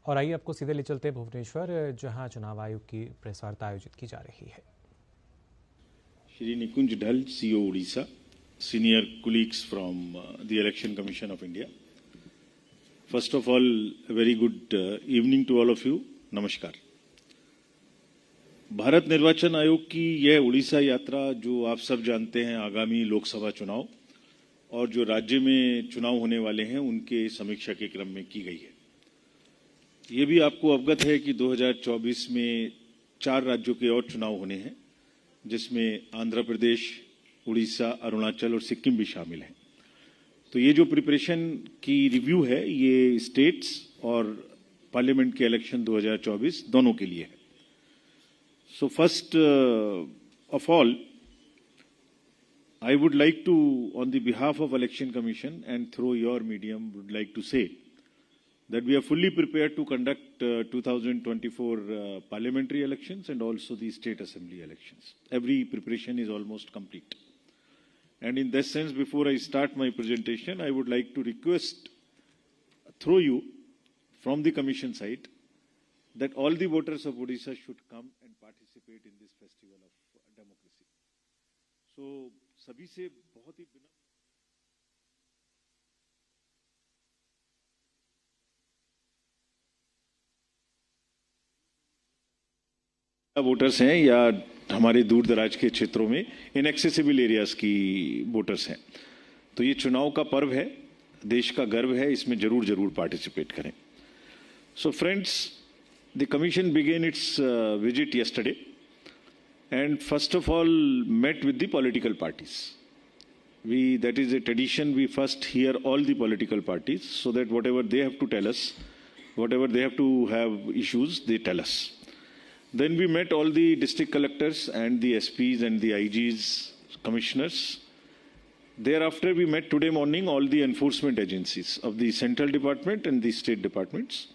और आइए आपको सीधे ले चलते भुवनेश्वर, जहां चुनाव आयोग की प्रेस वार्ता आयोजित की जा रही है। श्री निकुंज ढल, CO Orissa, senior colleagues from the Election Commission of India. First of all, a very good evening to all of you. नमस्कार। भारत निर्वाचन आयोग की यह उड़ीसा यात्रा, जो आप सब जानते हैं, आगामी लोकसभा चुनाव और जो राज्य में चुनाव होने वाले हैं उनके समीक्षा के क्रम में की गई है। ये भी आपको अवगत है कि 2024 में 4 राज्यों के और चुनाव होने हैं, जिसमें आंध्र प्रदेश, उड़ीसा, अरुणाचल और सिक्किम भी शामिल हैं। तो ये जो प्रिपरेशन की रिव्यू है, ये स्टेट्स और पार्लियामेंट के इलेक्शन 2024 दोनों के लिए है। So first of all, I would like to, on the behalf of Election Commission and through your medium, would like to say that we are fully prepared to conduct 2024 parliamentary elections and also the state assembly elections. Every preparation is almost complete. And in that sense, before I start my presentation, I would like to request through you from the commission side that all the voters of Odisha should come and participate in this festival of democracy. So, सभी से बहुत ही voters हैं या हमारे दूर दराज के क्षेत्रों में इनएक्सेसिबल एरियाज की वोटर्स हैं, तो ये चुनाव का पर्व है, देश का गर्व है, इसमें जरूर पार्टिसिपेट करें। So friends, the commission began its visit yesterday and first of all met with the political parties. That is a tradition, we first hear all the political parties so that whatever they have to tell us, whatever they have to have issues, they tell us. Then we met all the district collectors and the SPs and the IGs, commissioners. Thereafter we met today morning all the enforcement agencies of the central department and the state departments,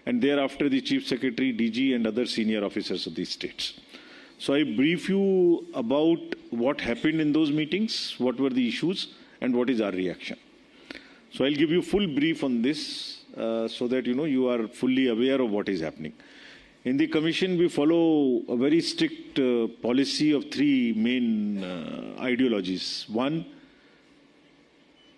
and thereafter the chief secretary, DG and other senior officers of the states. So I brief you about what happened in those meetings, what were the issues, and what is our reaction. So I'll give you full brief on this so that you are fully aware of what is happening. In the commission, we follow a very strict policy of 3 main ideologies. One,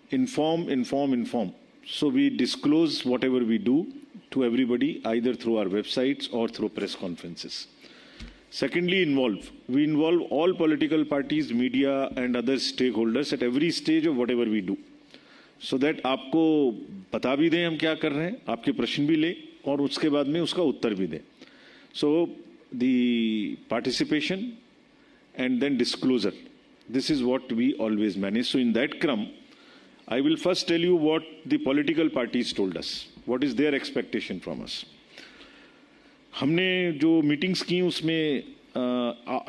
inform. So we disclose whatever we do to everybody, either through our websites or through press conferences. Secondly, involve. We involve all political parties, media and other stakeholders at every stage of whatever we do. So that आपको बता भी दें हम क्या कर रहे हैं, आपके प्रश्न भी लें और उसके बाद में उसका उत्तर भी दें. So the participation and then disclosure. This is what we always manage. So in that crumb, I will first tell you what the political parties told us. What is their expectation from us. हमने जो meetings की उसमें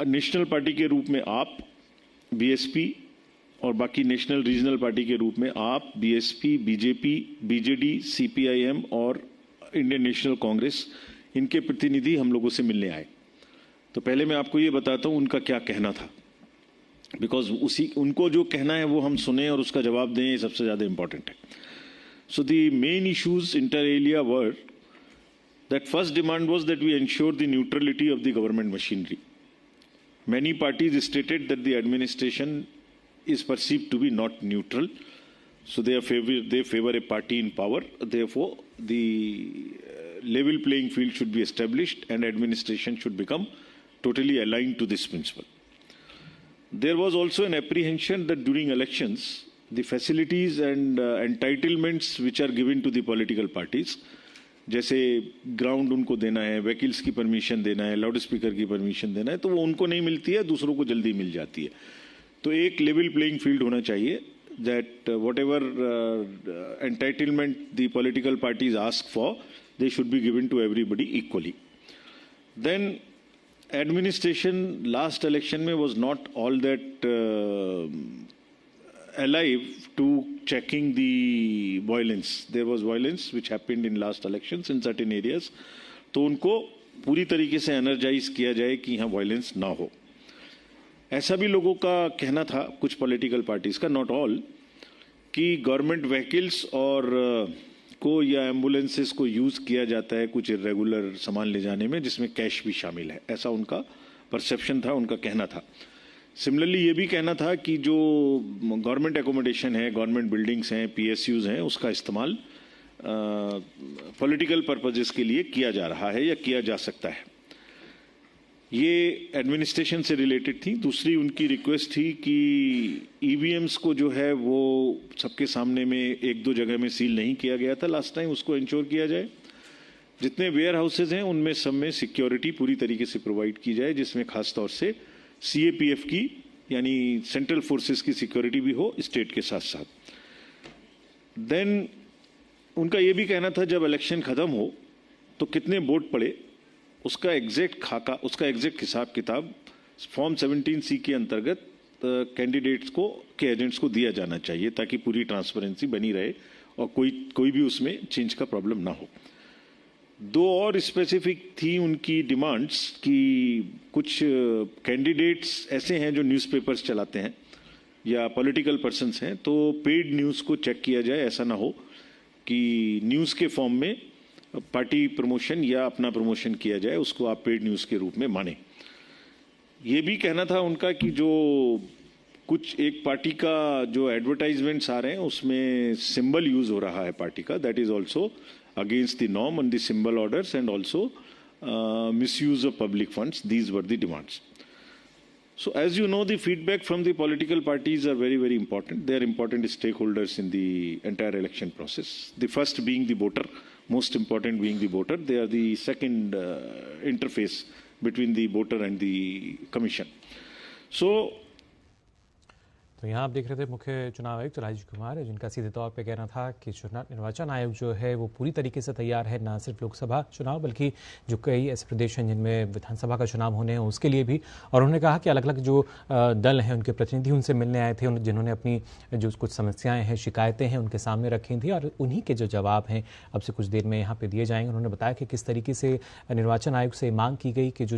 national party के रूप में आप, BSP और बाकी नेशनल रीजनल पार्टी के रूप में आप, बीएसपी, बीजेपी, बीजेडी, सीपीआईएम और इंडियन नेशनल कांग्रेस, इनके प्रतिनिधि हम लोगों से मिलने आए। तो पहले मैं आपको ये बताता हूँ उनका क्या कहना था, बिकॉज उनको जो कहना है वो हम सुने और उसका जवाब दें, ये सबसे ज़्यादा इंपॉर्टेंट है। So the main issues inter alia were that first demand was that we ensure the neutrality of the government machinery. Many parties stated that the administration is perceived to be not neutral, so they favor a party in power. Therefore, the level playing field should be established and administration should become totally aligned to this principle. There was also an apprehension that during elections, the facilities and entitlements which are given to the political parties, जैसे ground उनको देना है, वकील्स की permission देना है, loud speaker की permission देना है, तो वो उनको नहीं मिलती है, दूसरों को जल्दी मिल जाती है। तो एक लेवल प्लेइंग फील्ड होना चाहिए, that whatever entitlement the political parties ask for, they should be given to everybody equally. Then administration last election में was not all that alive to checking the violence. There was violence which happened in last elections in certain areas. तो उनको पूरी तरीके से energise किया जाए कि यहाँ वायलेंस ना हो। ऐसा भी लोगों का कहना था, कुछ पॉलिटिकल पार्टीज का, नॉट ऑल, कि गवर्नमेंट व्हीकल्स और को या एम्बुलेंसेस को यूज किया जाता है कुछ इरेगुलर सामान ले जाने में, जिसमें कैश भी शामिल है, ऐसा उनका परसेप्शन था, उनका कहना था। सिमिलरली ये भी कहना था कि जो गवर्नमेंट एकोमोडेशन है, गवर्नमेंट बिल्डिंग्स हैं, पीएसयूज हैं, उसका इस्तेमाल पॉलिटिकल पर्पजेस के लिए किया जा रहा है या किया जा सकता है। ये एडमिनिस्ट्रेशन से रिलेटेड थी। दूसरी उनकी रिक्वेस्ट थी कि ईवीएम्स को जो है वो सबके सामने में एक दो जगह में सील नहीं किया गया था लास्ट टाइम, उसको इंश्योर किया जाए। जितने वेयर हाउसेज हैं उनमें सब में सिक्योरिटी पूरी तरीके से प्रोवाइड की जाए, जिसमें खास तौर से सीएपीएफ की यानी सेंट्रल फोर्सेस की सिक्योरिटी भी हो स्टेट के साथ साथ। देन उनका ये भी कहना था जब इलेक्शन खत्म हो तो कितने वोट पड़े उसका एग्जैक्ट खाका, उसका एग्जैक्ट हिसाब किताब फॉर्म 17C के अंतर्गत कैंडिडेट्स को के एजेंट्स को दिया जाना चाहिए, ताकि पूरी ट्रांसपेरेंसी बनी रहे और कोई भी उसमें चेंज का प्रॉब्लम ना हो। दो और स्पेसिफिक थी उनकी डिमांड्स कि कुछ कैंडिडेट्स ऐसे हैं जो न्यूज़पेपर्स चलाते हैं या पॉलिटिकल पर्सन्स हैं, तो पेड न्यूज़ को चेक किया जाए। ऐसा ना हो कि न्यूज़ के फॉर्म में पार्टी प्रमोशन या अपना प्रमोशन किया जाए, उसको आप पेड न्यूज़ के रूप में माने। ये भी कहना था उनका कि जो कुछ एक पार्टी का जो एडवर्टाइजमेंट्स आ रहे हैं उसमें सिंबल यूज हो रहा है पार्टी का, that is also against the norm on the symbol orders and also misuse of public funds. These were the demands. So as you know, the feedback from the political parties are very, very important. They are important stakeholders in the entire election process. The first being the voter, most important being the voter. They are the second interface between the voter and the commission. So तो यहाँ आप देख रहे थे मुख्य चुनाव आयुक्त राजीव कुमार, जिनका सीधे तौर पे कहना था कि निर्वाचन आयोग जो है वो पूरी तरीके से तैयार है, ना सिर्फ लोकसभा चुनाव बल्कि जो कई ऐसे प्रदेश हैं जिनमें विधानसभा का चुनाव होने हैं उसके लिए भी। और उन्होंने कहा कि अलग अलग जो दल हैं उनके प्रतिनिधि उनसे मिलने आए थे, जिन्होंने अपनी जो कुछ समस्याएं हैं, शिकायतें हैं उनके सामने रखी थी और उन्हीं के जो जवाब हैं अब से कुछ देर में यहाँ पर दिए जाएंगे। उन्होंने बताया कि किस तरीके से निर्वाचन आयोग से मांग की गई कि जो